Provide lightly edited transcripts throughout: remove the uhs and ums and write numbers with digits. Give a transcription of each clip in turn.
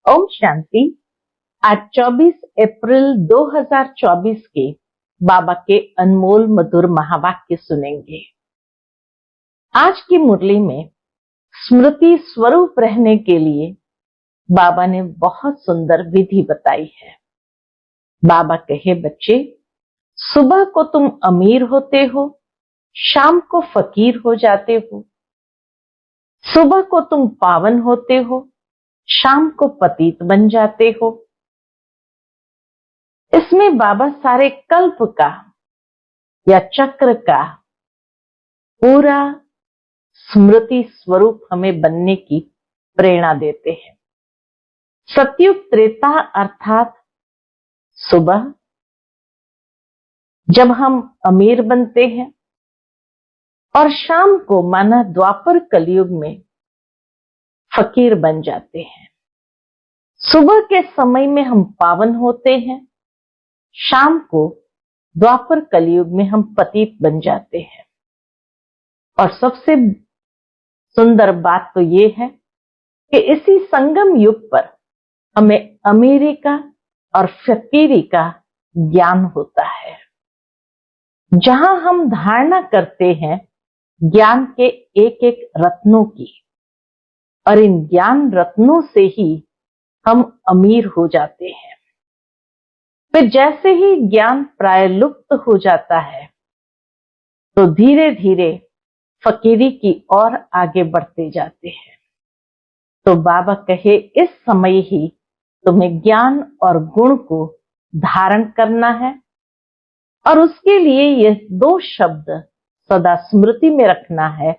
ओम शांति। आज 24 अप्रैल 2024 के बाबा के अनमोल मधुर महावाक्य सुनेंगे। आज की मुरली में स्मृति स्वरूप रहने के लिए बाबा ने बहुत सुंदर विधि बताई है। बाबा कहे, बच्चे, सुबह को तुम अमीर होते हो, शाम को फकीर हो जाते हो। सुबह को तुम पावन होते हो, शाम को पतित बन जाते हो। इसमें बाबा सारे कल्प का या चक्र का पूरा स्मृति स्वरूप हमें बनने की प्रेरणा देते हैं। सतयुग त्रेता अर्थात सुबह जब हम अमीर बनते हैं और शाम को माना द्वापर कलयुग में फकीर बन जाते हैं। सुबह के समय में हम पावन होते हैं, शाम को द्वापर कलयुग में हम पतित बन जाते हैं। और सबसे सुंदर बात तो ये है कि इसी संगम युग पर हमें अमीरी का और फकीरी का ज्ञान होता है। जहां हम धारणा करते हैं ज्ञान के एक एक रत्नों की, और इन ज्ञान रत्नों से ही हम अमीर हो जाते हैं। फिर जैसे ही ज्ञान प्राय लुप्त हो जाता है तो धीरे धीरे फकीरी की ओर आगे बढ़ते जाते हैं। तो बाबा कहे, इस समय ही तुम्हें ज्ञान और गुण को धारण करना है, और उसके लिए ये दो शब्द सदा स्मृति में रखना है,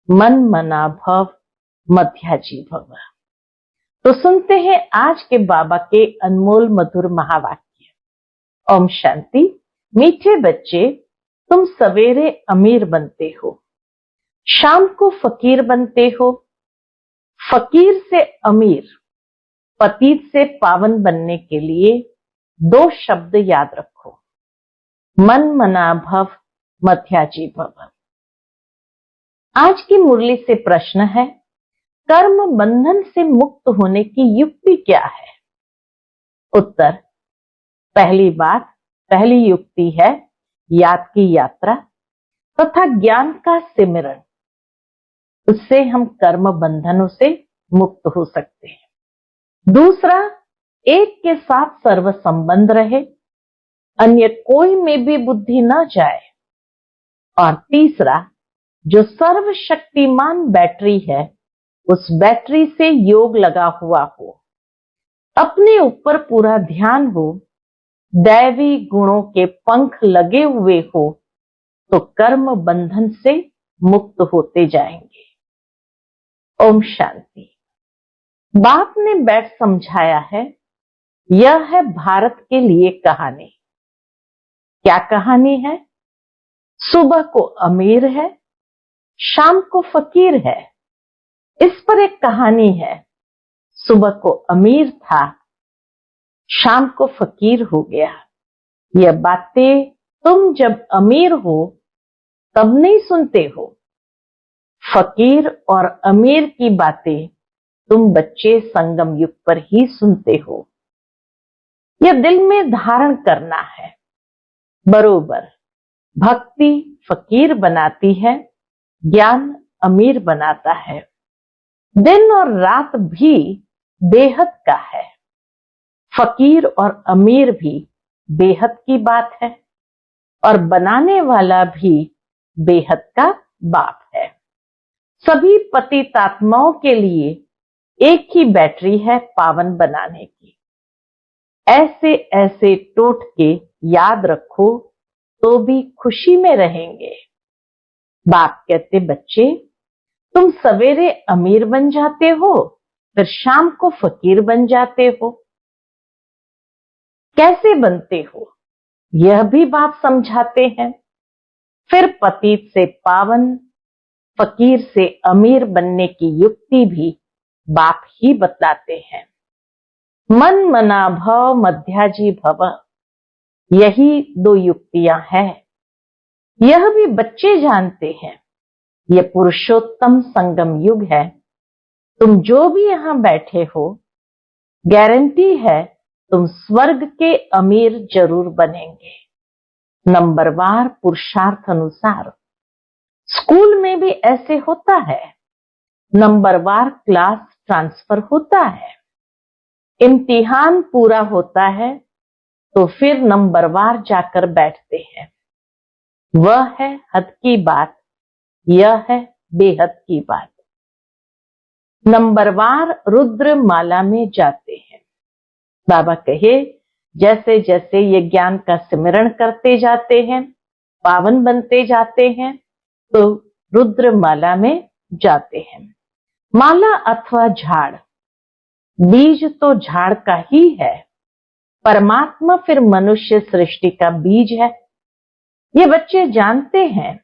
मन मना भव मध्याजी भव। तो सुनते हैं आज के बाबा के अनमोल मधुर महावाक्य। ओम शांति। मीठे बच्चे, तुम सवेरे अमीर बनते हो, शाम को फकीर बनते हो। फकीर से अमीर, पतित से पावन बनने के लिए दो शब्द याद रखो, मन मना भव मध्याजी भव। आज की मुरली से प्रश्न है, कर्म बंधन से मुक्त होने की युक्ति क्या है? उत्तर, पहली युक्ति है याद की यात्रा तथा ज्ञान का सिमरन। उससे हम कर्म बंधनों से मुक्त हो सकते हैं। दूसरा, एक के साथ सर्व संबंध रहे, अन्य कोई में भी बुद्धि न जाए। और तीसरा, जो सर्वशक्तिमान बैटरी है उस बैटरी से योग लगा हुआ हो, अपने ऊपर पूरा ध्यान हो, दैवी गुणों के पंख लगे हुए हो, तो कर्म बंधन से मुक्त होते जाएंगे। ओम शांति। बाप ने बैठ समझाया है, यह है भारत के लिए कहानी। क्या कहानी है? सुबह को अमीर है, शाम को फकीर है। इस पर एक कहानी है। सुबह को अमीर था, शाम को फकीर हो गया। यह बातें तुम जब अमीर हो तब नहीं सुनते हो। फकीर और अमीर की बातें तुम बच्चे संगम युग पर ही सुनते हो। यह दिल में धारण करना है। बरोबर भक्ति फकीर बनाती है, ज्ञान अमीर बनाता है। दिन और रात भी बेहद का है। फकीर और अमीर भी बेहद की बात है, और बनाने वाला भी बेहद का बाप है। सभी पतितात्माओं के लिए एक ही बैटरी है पावन बनाने की। ऐसे ऐसे टोटके याद रखो तो भी खुशी में रहेंगे। बाप कहते, बच्चे, तुम सवेरे अमीर बन जाते हो, फिर शाम को फकीर बन जाते हो। कैसे बनते हो यह भी बाप समझाते हैं। फिर पतित से पावन, फकीर से अमीर बनने की युक्ति भी बाप ही बतलाते हैं। मन मना भव मध्याजी भव, यही दो युक्तियां हैं। यह भी बच्चे जानते हैं। यह पुरुषोत्तम संगम युग है। तुम जो भी यहां बैठे हो, गारंटी है तुम स्वर्ग के अमीर जरूर बनेंगे। नंबरवार पुरुषार्थ अनुसार स्कूल में भी ऐसे होता है। नंबरवार क्लास ट्रांसफर होता है। इम्तिहान पूरा होता है तो फिर नंबरवार जाकर बैठते हैं। वह है हद की बात, यह है बेहद की बात। नंबरवार रुद्र माला में जाते हैं। बाबा कहे जैसे जैसे ये ज्ञान का सिमरण करते जाते हैं, पावन बनते जाते हैं, तो रुद्र माला में जाते हैं। माला अथवा झाड़, बीज तो झाड़ का ही है। परमात्मा फिर मनुष्य सृष्टि का बीज है। ये बच्चे जानते हैं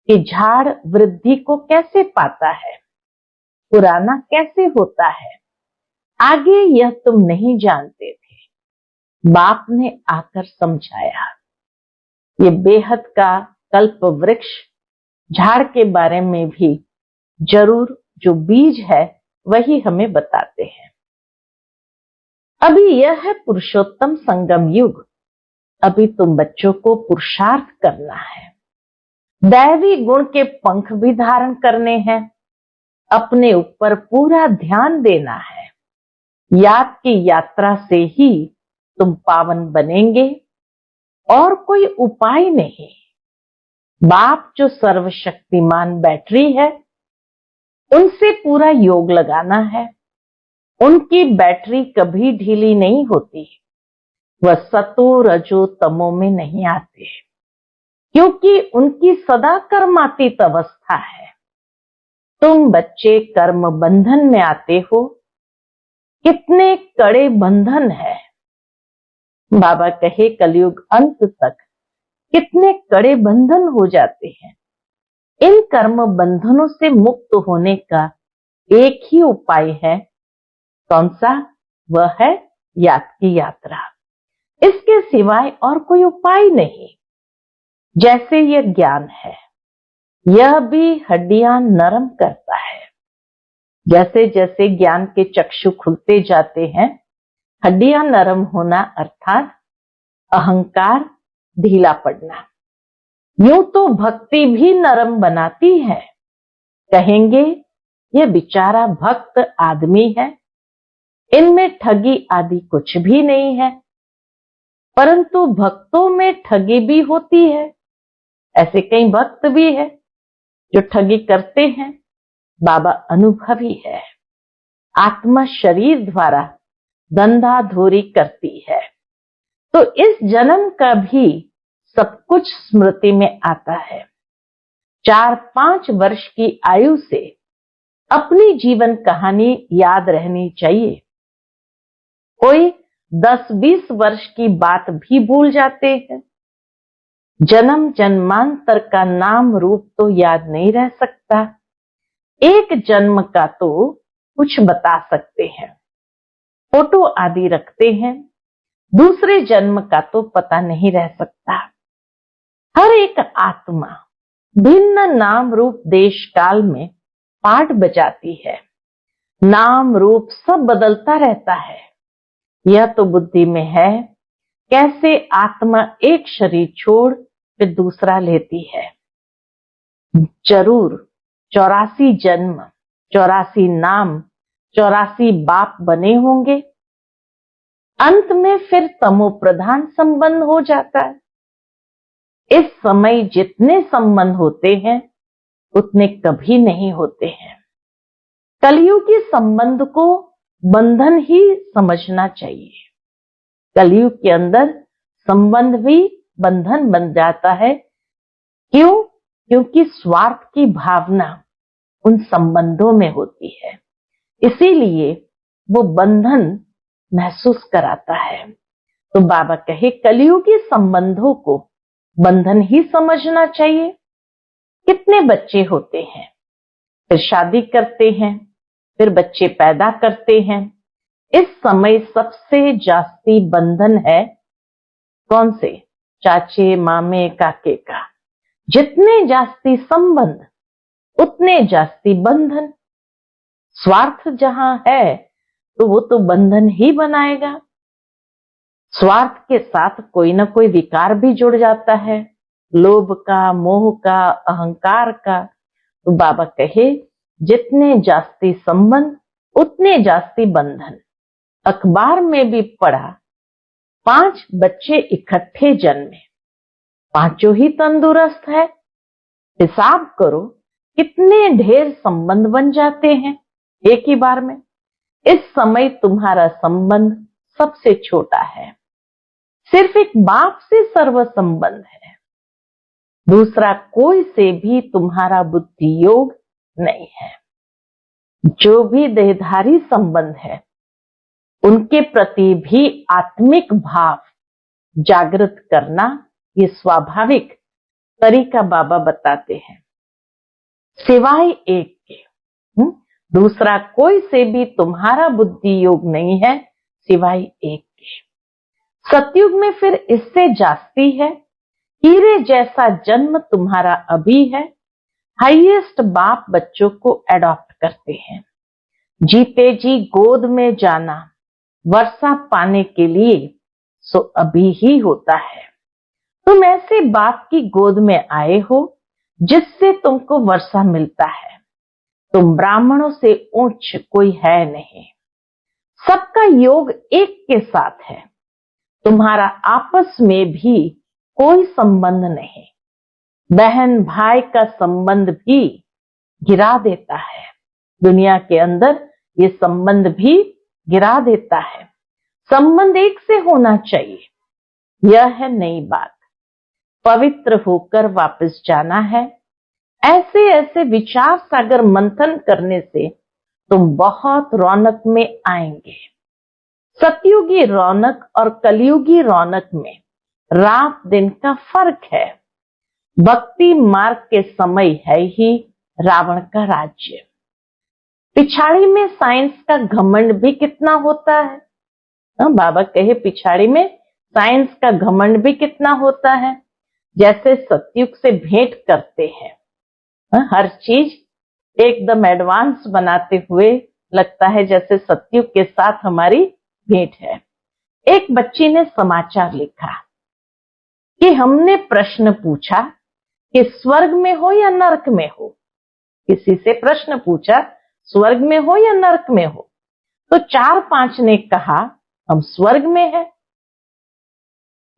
कि झाड़ वृद्धि को कैसे पाता है, पुराना कैसे होता है। आगे यह तुम नहीं जानते थे, बाप ने आकर समझाया। ये बेहद का कल्प वृक्ष झाड़ के बारे में भी जरूर जो बीज है वही हमें बताते हैं। अभी यह है पुरुषोत्तम संगम युग। अभी तुम बच्चों को पुरुषार्थ करना है, दैवी गुण के पंख भी धारण करने हैं, अपने ऊपर पूरा ध्यान देना है। याद की यात्रा से ही तुम पावन बनेंगे और कोई उपाय नहीं। बाप जो सर्वशक्तिमान बैटरी है, उनसे पूरा योग लगाना है। उनकी बैटरी कभी ढीली नहीं होती। वह सतो रजो तमो में नहीं आते, क्योंकि उनकी सदा कर्मातीत अवस्था है। तुम बच्चे कर्म बंधन में आते हो। कितने कड़े बंधन है। बाबा कहे कलयुग अंत तक कितने कड़े बंधन हो जाते हैं। इन कर्म बंधनों से मुक्त होने का एक ही उपाय है। कौन सा? वह है याद की यात्रा। इसके सिवाय और कोई उपाय नहीं। जैसे यह ज्ञान है, यह भी हड्डियां नरम करता है। जैसे जैसे ज्ञान के चक्षु खुलते जाते हैं, हड्डियां नरम होना अर्थात अहंकार ढीला पड़ना। यूं तो भक्ति भी नरम बनाती है। कहेंगे यह बेचारा भक्त आदमी है, इनमें ठगी आदि कुछ भी नहीं है। परंतु भक्तों में ठगी भी होती है। ऐसे कई भक्त भी है जो ठगी करते हैं। बाबा अनुभवी है। आत्मा शरीर द्वारा धंधाधोरी करती है। तो इस जन्म का भी सब कुछ स्मृति में आता है। 4-5 वर्ष की आयु से अपनी जीवन कहानी याद रहनी चाहिए। कोई 10-20 वर्ष की बात भी भूल जाते हैं। जन्म जन्मांतर का नाम रूप तो याद नहीं रह सकता। एक जन्म का तो कुछ बता सकते हैं, फोटो आदि रखते हैं। दूसरे जन्म का तो पता नहीं रह सकता। हर एक आत्मा भिन्न नाम रूप देश काल में पाठ बजाती है। नाम रूप सब बदलता रहता है। यह तो बुद्धि में है कैसे आत्मा एक शरीर छोड़ फिर दूसरा लेती है। जरूर 84 जन्म, 84 नाम, 84 बाप बने होंगे। अंत में फिर तमो प्रधान संबंध हो जाता है। इस समय जितने संबंध होते हैं उतने कभी नहीं होते हैं। कलयुगी संबंध को बंधन ही समझना चाहिए। कलयुग के अंदर संबंध भी बंधन बन जाता है। क्यों? क्योंकि स्वार्थ की भावना उन संबंधों में होती है, इसीलिए वो बंधन महसूस कराता है। तो बाबा कहे कलयुगी संबंधों को बंधन ही समझना चाहिए। कितने बच्चे होते हैं, फिर शादी करते हैं, फिर बच्चे पैदा करते हैं। इस समय सबसे जास्ती बंधन है कौन से? चाचे मामे काके का। जितने जास्ती संबंध उतने जास्ती बंधन। स्वार्थ जहां है तो वो तो बंधन ही बनाएगा। स्वार्थ के साथ कोई ना कोई विकार भी जुड़ जाता है, लोभ का, मोह का, अहंकार का। तो बाबा कहे जितने जास्ती संबंध उतने जास्ती बंधन। अखबार में भी पढ़ा 5 बच्चे इकट्ठे जन्मे, पांचों ही तंदुरुस्त है। हिसाब करो कितने ढेर संबंध बन जाते हैं एक ही बार में। इस समय तुम्हारा संबंध सबसे छोटा है, सिर्फ एक बाप से सर्व संबंध है। दूसरा कोई से भी तुम्हारा बुद्धि योग नहीं है। जो भी देहधारी संबंध है उनके प्रति भी आत्मिक भाव जागृत करना ये स्वाभाविक तरीका बाबा बताते हैं, सिवाय एक के। दूसरा कोई से भी तुम्हारा बुद्धि योग नहीं है सिवाय एक के। सतयुग में फिर इससे जास्ती है। हीरे जैसा जन्म तुम्हारा अभी है। हाईएस्ट बाप बच्चों को अडॉप्ट करते हैं। जीते जी गोद में जाना वर्षा पाने के लिए सो अभी ही होता है। तुम ऐसे बाप की गोद में आए हो जिससे तुमको वर्षा मिलता है। तुम ब्राह्मणों से ऊंच कोई है नहीं। सबका योग एक के साथ है। तुम्हारा आपस में भी कोई संबंध नहीं। बहन भाई का संबंध भी गिरा देता है। दुनिया के अंदर ये संबंध भी गिरा देता है। संबंध एक से होना चाहिए, यह है नई बात। पवित्र होकर वापस जाना है। ऐसे ऐसे विचार सागर मंथन करने से तुम बहुत रौनक में आएंगे। सतयुगी रौनक और कलयुगी रौनक में रात दिन का फर्क है। भक्ति मार्ग के समय है ही रावण का राज्य। पिछाड़ी में साइंस का घमंड भी कितना होता है। बाबा कहे पिछाड़ी में साइंस का घमंड भी कितना होता है। जैसे सतयुग से भेंट करते हैं, हर चीज एकदम एडवांस बनाते हुए लगता है जैसे सतयुग के साथ हमारी भेंट है। एक बच्ची ने समाचार लिखा कि हमने प्रश्न पूछा कि स्वर्ग में हो या नरक में हो। किसी से प्रश्न पूछा स्वर्ग में हो या नरक में हो, तो 4-5 ने कहा हम स्वर्ग में हैं।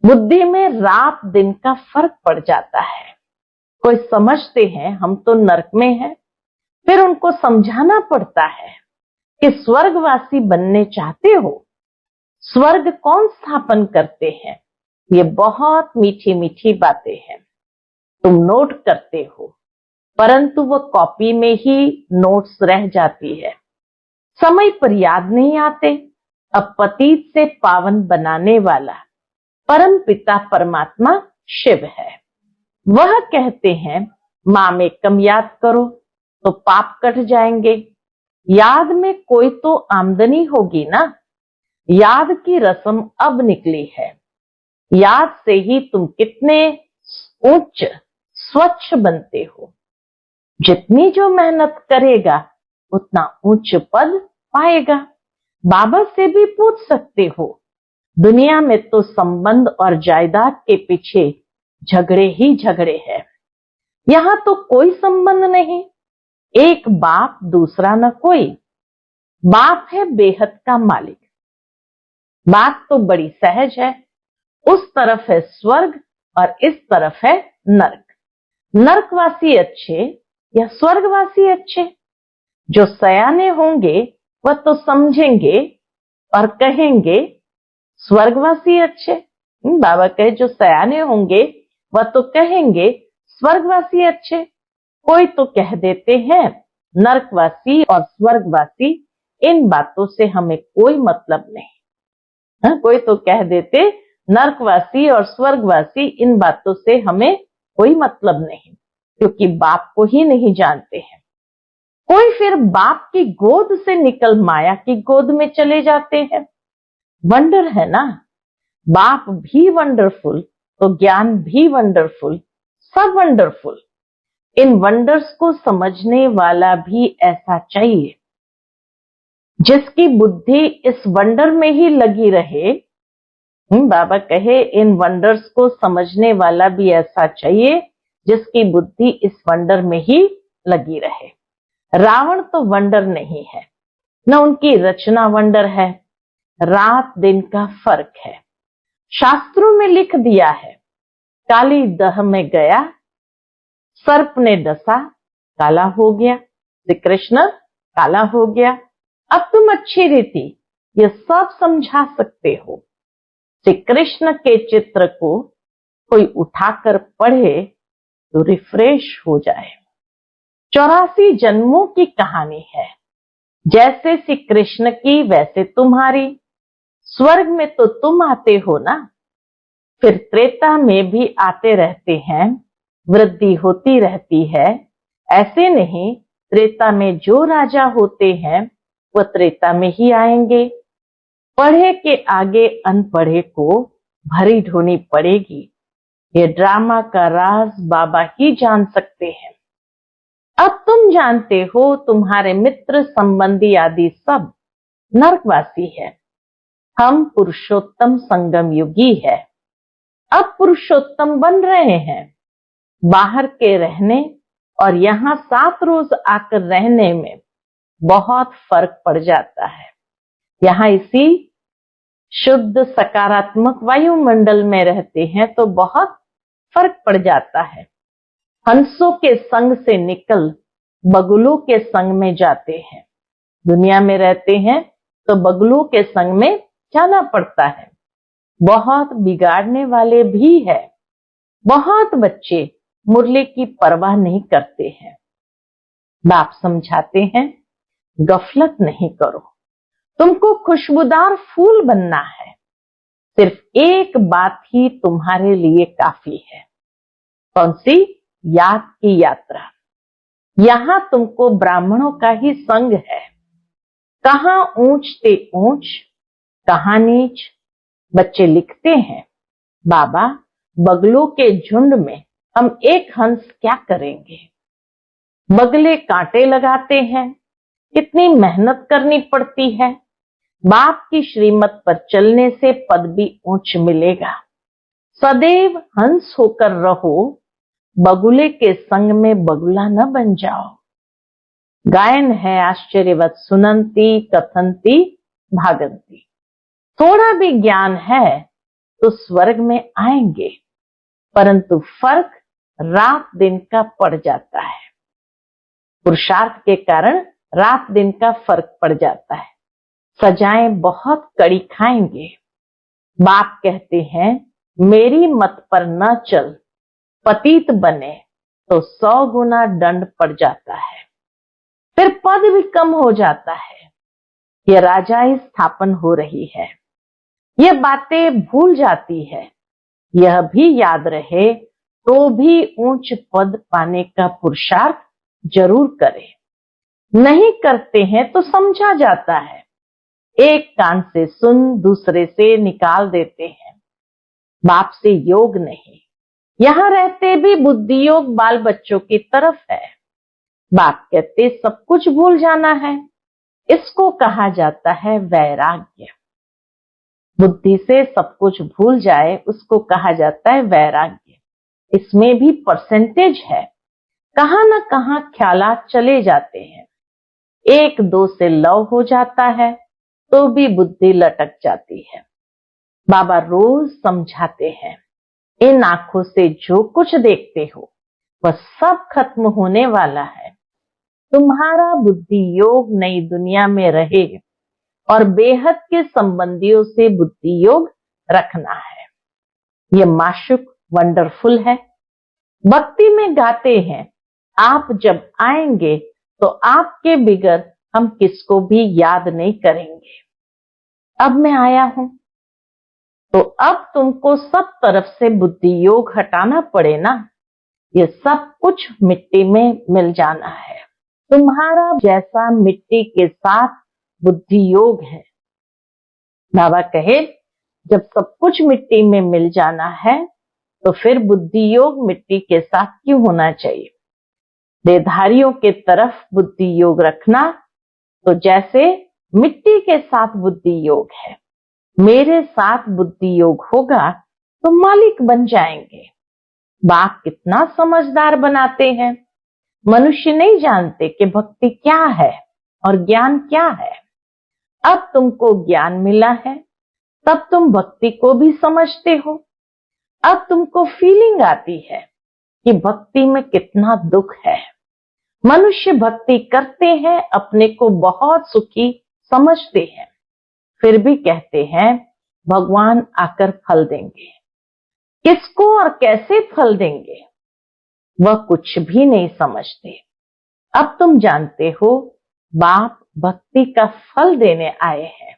बुद्धि में रात दिन का फर्क पड़ जाता है। कोई समझते हैं हम तो नरक में हैं, फिर उनको समझाना पड़ता है कि स्वर्गवासी बनने चाहते हो, स्वर्ग कौन स्थापन करते हैं। ये बहुत मीठी मीठी बातें हैं। तुम नोट करते हो परंतु वो कॉपी में ही नोट्स रह जाती है, समय पर याद नहीं आते। अब पतित से पावन बनाने वाला परम पिता परमात्मा शिव है। वह कहते हैं माँ में कम याद करो तो पाप कट जाएंगे। याद में कोई तो आमदनी होगी ना। याद की रस्म अब निकली है। याद से ही तुम कितने उच्च स्वच्छ बनते हो। जितनी जो मेहनत करेगा उतना उच्च पद पाएगा। बाबा से भी पूछ सकते हो। दुनिया में तो संबंध और जायदाद के पीछे झगड़े ही झगड़े हैं। यहाँ तो कोई संबंध नहीं। एक बाप दूसरा न कोई। बाप है बेहद का मालिक। बात तो बड़ी सहज है। उस तरफ है स्वर्ग और इस तरफ है नरक। नरकवासी अच्छे या स्वर्गवासी अच्छे। जो सयाने होंगे वह तो समझेंगे और कहेंगे स्वर्गवासी अच्छे। बाबा कहे जो सयाने होंगे वह तो कहेंगे स्वर्गवासी अच्छे। कोई तो कह देते हैं नरकवासी और स्वर्गवासी, इन बातों से हमें कोई मतलब नहीं। कोई तो कह देते नरकवासी और स्वर्गवासी, इन बातों से हमें कोई मतलब नहीं, क्योंकि बाप को ही नहीं जानते हैं। कोई फिर बाप की गोद से निकल माया की गोद में चले जाते हैं। वंडर है ना। बाप भी वंडरफुल तो ज्ञान भी वंडरफुल, सब वंडरफुल। इन वंडर्स को समझने वाला भी ऐसा चाहिए। जिसकी बुद्धि इस वंडर में ही लगी रहे, बाबा कहे इन वंडर्स को समझने वाला भी ऐसा चाहिए जिसकी बुद्धि इस वंडर में ही लगी रहे। रावण तो वंडर नहीं है, न उनकी रचना वंडर है, रात दिन का फर्क है। शास्त्रों में लिख दिया है, काली दह में गया, सर्प ने डसा, काला हो गया, श्री कृष्ण काला हो गया। अब तुम अच्छी रीति ये सब समझा सकते हो। श्री कृष्ण के चित्र को कोई उठाकर पढ़े तो रिफ्रेश हो जाए। 84 जन्मों की कहानी है, जैसे श्री कृष्ण की वैसे तुम्हारी। स्वर्ग में तो तुम आते हो ना, फिर त्रेता में भी आते रहते हैं, वृद्धि होती रहती है। ऐसे नहीं, त्रेता में जो राजा होते हैं वह त्रेता में ही आएंगे। पढ़े के आगे अनपढ़े को भरी ढोनी पड़ेगी। ये ड्रामा का राज बाबा ही जान सकते हैं। अब तुम जानते हो, तुम्हारे मित्र संबंधी आदि सब नरकवासी है। हम पुरुषोत्तम संगम युगी है। अब पुरुषोत्तम बन रहे हैं। बाहर के रहने और यहाँ 7 रोज आकर रहने में बहुत फर्क पड़ जाता है। यहाँ इसी शुद्ध सकारात्मक वायुमंडल में रहते हैं तो बहुत फर्क पड़ जाता है। हंसों के संग से निकल बगुलों के संग में जाते हैं। दुनिया में रहते हैं तो बगुलों के संग में जाना पड़ता है। बहुत बिगाड़ने वाले भी है। बहुत बच्चे मुरली की परवाह नहीं करते हैं। बाप समझाते हैं, गफलत नहीं करो, तुमको खुशबूदार फूल बनना है। सिर्फ एक बात ही तुम्हारे लिए काफी है। कौन सी? याद की यात्रा। यहां तुमको ब्राह्मणों का ही संग है। कहां ऊंच ते ऊंच, कहां नीच। बच्चे लिखते हैं, बाबा बगलों के झुंड में हम एक हंस क्या करेंगे। बगले कांटे लगाते हैं, कितनी मेहनत करनी पड़ती है। बाप की श्रीमत पर चलने से पद भी ऊंच मिलेगा। सदैव हंस होकर रहो, बगुले के संग में बगुला न बन जाओ। गायन है आश्चर्यवत सुनंती कथंती भागंती। थोड़ा भी ज्ञान है तो स्वर्ग में आएंगे, परंतु फर्क रात दिन का पड़ जाता है। पुरुषार्थ के कारण रात दिन का फर्क पड़ जाता है। सजाएं बहुत कड़ी खाएंगे। बाप कहते हैं, मेरी मत पर न चल, पतित बने तो 100 गुना दंड पड़ जाता है। फिर पद भी कम हो जाता है। यह राजाई स्थापन हो रही है। यह बातें भूल जाती है। यह भी याद रहे तो भी ऊंच पद पाने का पुरुषार्थ जरूर करें। नहीं करते हैं तो समझा जाता है। एक कान से सुन दूसरे से निकाल देते हैं। बाप से योग नहीं। यहाँ रहते भी बुद्धि योग बाल बच्चों की तरफ है। बाप कहते सब कुछ भूल जाना है। इसको कहा जाता है वैराग्य। बुद्धि से सब कुछ भूल जाए उसको कहा जाता है वैराग्य। इसमें भी परसेंटेज है। कहां न कहां ख्यालात चले जाते हैं। 1-2 से लव हो जाता है तो भी बुद्धि लटक जाती है। बाबा रोज समझाते हैं, इन आंखों से जो कुछ देखते हो वह सब खत्म होने वाला है। तुम्हारा बुद्धि योग नई दुनिया में रहे और बेहद के संबंधियों से बुद्धि योग रखना है। ये माशुक वंडरफुल है। भक्ति में गाते हैं, आप जब आएंगे तो आपके बिगर हम किसको भी याद नहीं करेंगे। अब मैं आया हूं तो अब तुमको सब तरफ से बुद्धि योग हटाना पड़े ना। ये सब कुछ मिट्टी में मिल जाना है। तुम्हारा जैसा मिट्टी के साथ बुद्धि योग है। बाबा कहे, जब सब कुछ मिट्टी में मिल जाना है तो फिर बुद्धि योग मिट्टी के साथ क्यों होना चाहिए। देहधारियों के तरफ बुद्धि योग रखना तो जैसे मिट्टी के साथ बुद्धि योग है, मेरे साथ बुद्धि योग होगा तो मालिक बन जाएंगे। बाप कितना समझदार बनाते हैं। मनुष्य नहीं जानते कि भक्ति क्या है और ज्ञान क्या है। अब तुमको ज्ञान मिला है, तब तुम भक्ति को भी समझते हो। अब तुमको फीलिंग आती है कि भक्ति में कितना दुख है। मनुष्य भक्ति करते हैं, अपने को बहुत सुखी समझते हैं, फिर भी कहते हैं भगवान आकर फल देंगे। किसको और कैसे फल देंगे वह कुछ भी नहीं समझते। अब तुम जानते हो बाप भक्ति का फल देने आए हैं।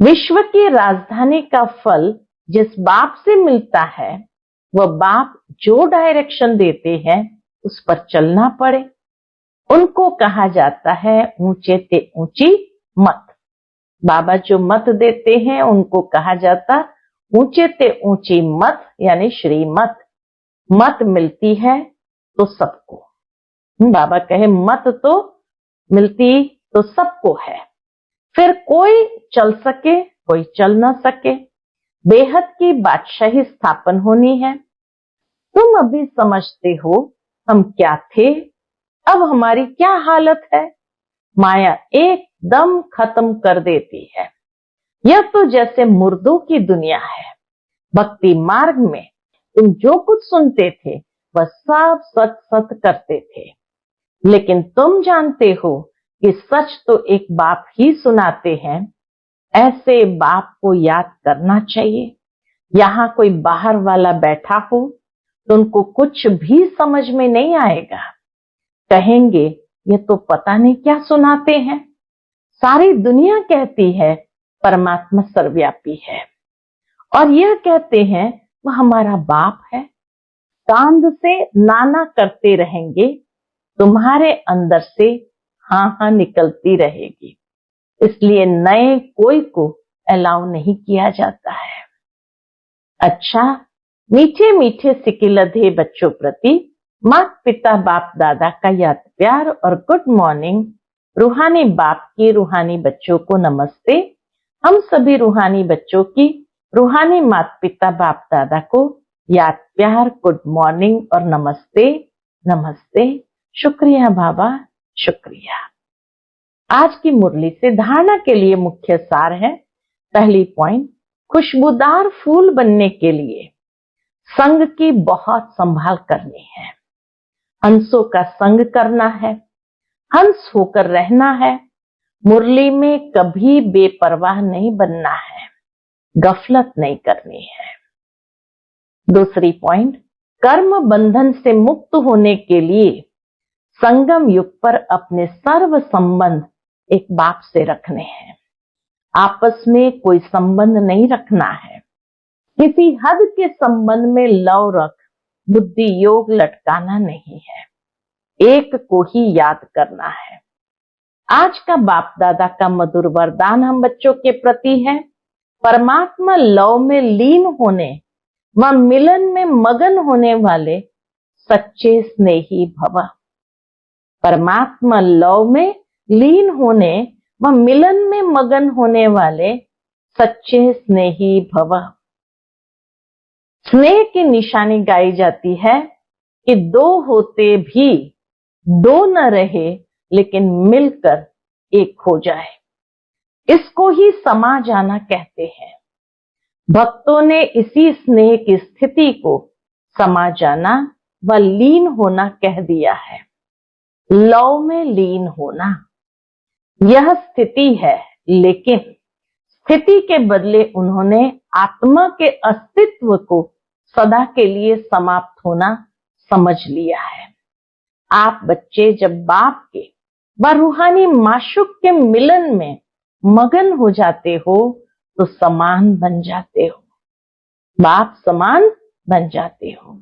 विश्व की राजधानी का फल जिस बाप से मिलता है, वह बाप जो डायरेक्शन देते हैं उस पर चलना पड़े। उनको कहा जाता है ऊंचे ते ऊंची मत। बाबा जो मत देते हैं उनको कहा जाता ऊंचे ते ऊंची मत, यानी श्रीमत। मत मिलती है तो सबको, बाबा कहे मत तो मिलती तो सबको है, फिर कोई चल सके कोई चल ना सके। बेहद की बादशाही स्थापन होनी है। तुम अभी समझते हो हम क्या थे, अब हमारी क्या हालत है। माया एकदम खत्म कर देती है। यह तो जैसे मुर्दों की दुनिया है। भक्ति मार्ग में तुम जो कुछ सुनते थे वह सब सच सच करते थे, लेकिन तुम जानते हो कि सच तो एक बाप ही सुनाते हैं। ऐसे बाप को याद करना चाहिए। यहाँ कोई बाहर वाला बैठा हो तो उनको कुछ भी समझ में नहीं आएगा। कहेंगे ये तो पता नहीं क्या सुनाते हैं। सारी दुनिया कहती है परमात्मा सर्वव्यापी है, और यह कहते हैं वह हमारा बाप है। कांध से नाना करते रहेंगे, तुम्हारे अंदर से हाँ हाँ निकलती रहेगी। इसलिए नए कोई को अलाउ नहीं किया जाता है। अच्छा, मीठे मीठे सिकिलधे बच्चों प्रति माता पिता बाप दादा का याद प्यार और गुड मॉर्निंग। रूहानी बाप की रूहानी बच्चों को नमस्ते। हम सभी रूहानी बच्चों की रूहानी माता पिता बाप दादा को याद प्यार, गुड मॉर्निंग और नमस्ते। नमस्ते। शुक्रिया बाबा, शुक्रिया। आज की मुरली से धारणा के लिए मुख्य सार है। पहली पॉइंट, खुशबूदार फूल बनने के लिए संग की बहुत संभाल करनी है। हंसों का संग करना है, हंस होकर रहना है। मुरली में कभी बेपरवाह नहीं बनना है, गफलत नहीं करनी है। दूसरी पॉइंट, कर्म बंधन से मुक्त होने के लिए संगम युग पर अपने सर्व संबंध एक बाप से रखने हैं। आपस में कोई संबंध नहीं रखना है। किसी हद के संबंध में लव रख बुद्धि योग लटकाना नहीं है। एक को ही याद करना है। आज का बाप दादा का मधुर वरदान हम बच्चों के प्रति है। परमात्मा लव में लीन होने व मिलन में मगन होने वाले सच्चे स्नेही भव। परमात्मा लव में लीन होने व मिलन में मगन होने वाले सच्चे स्नेही भव। स्नेह की निशानी गाई जाती है कि दो होते भी दो न रहे, लेकिन मिलकर एक हो जाए। इसको ही समा जाना कहते हैं। भक्तों ने इसी स्नेह की स्थिति को समा जाना व लीन होना कह दिया है। लव में लीन होना यह स्थिति है, लेकिन स्थिति के बदले उन्होंने आत्मा के अस्तित्व को सदा के लिए समाप्त होना समझ लिया है। आप बच्चे जब बाप के व रूहानी माशूक के मिलन में मगन हो जाते हो तो समान बन जाते हो, बाप समान बन जाते हो।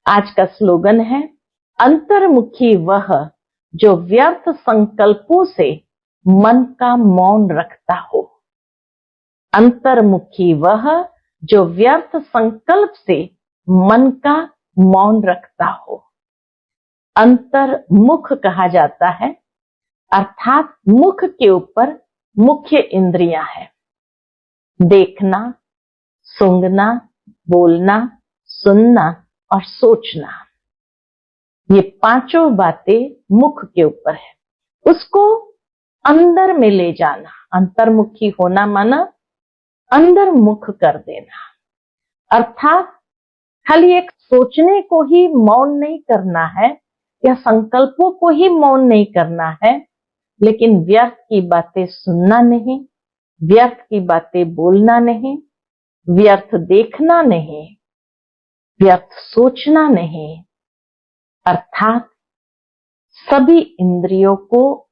आज का स्लोगन है, अंतर्मुखी वह जो व्यर्थ संकल्पों से मन का मौन रखता हो। अंतर्मुखी वह जो व्यर्थ संकल्प से मन का मौन रखता हो। अंतर्मुख कहा जाता है, अर्थात मुख के ऊपर मुख्य इंद्रियां हैं। देखना, सूंघना, बोलना, सुनना और सोचना, ये पांचों बातें मुख के ऊपर है। उसको अंदर में ले जाना, अंतर्मुखी होना माना अंदर मुख कर देना, अर्थात खाली एक सोचने को ही मौन नहीं करना है या संकल्पों को ही मौन नहीं करना है, लेकिन व्यर्थ की बातें सुनना नहीं, व्यर्थ की बातें बोलना नहीं, व्यर्थ देखना नहीं, व्यर्थ सोचना नहीं, अर्थात सभी इंद्रियों को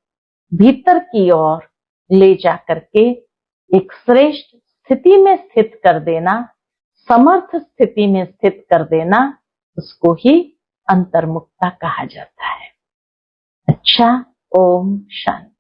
भीतर की ओर ले जाकर के एक श्रेष्ठ स्थिति में स्थित कर देना, समर्थ स्थिति में स्थित कर देना, उसको ही अंतर्मुखता कहा जाता है। अच्छा, ओम शांति।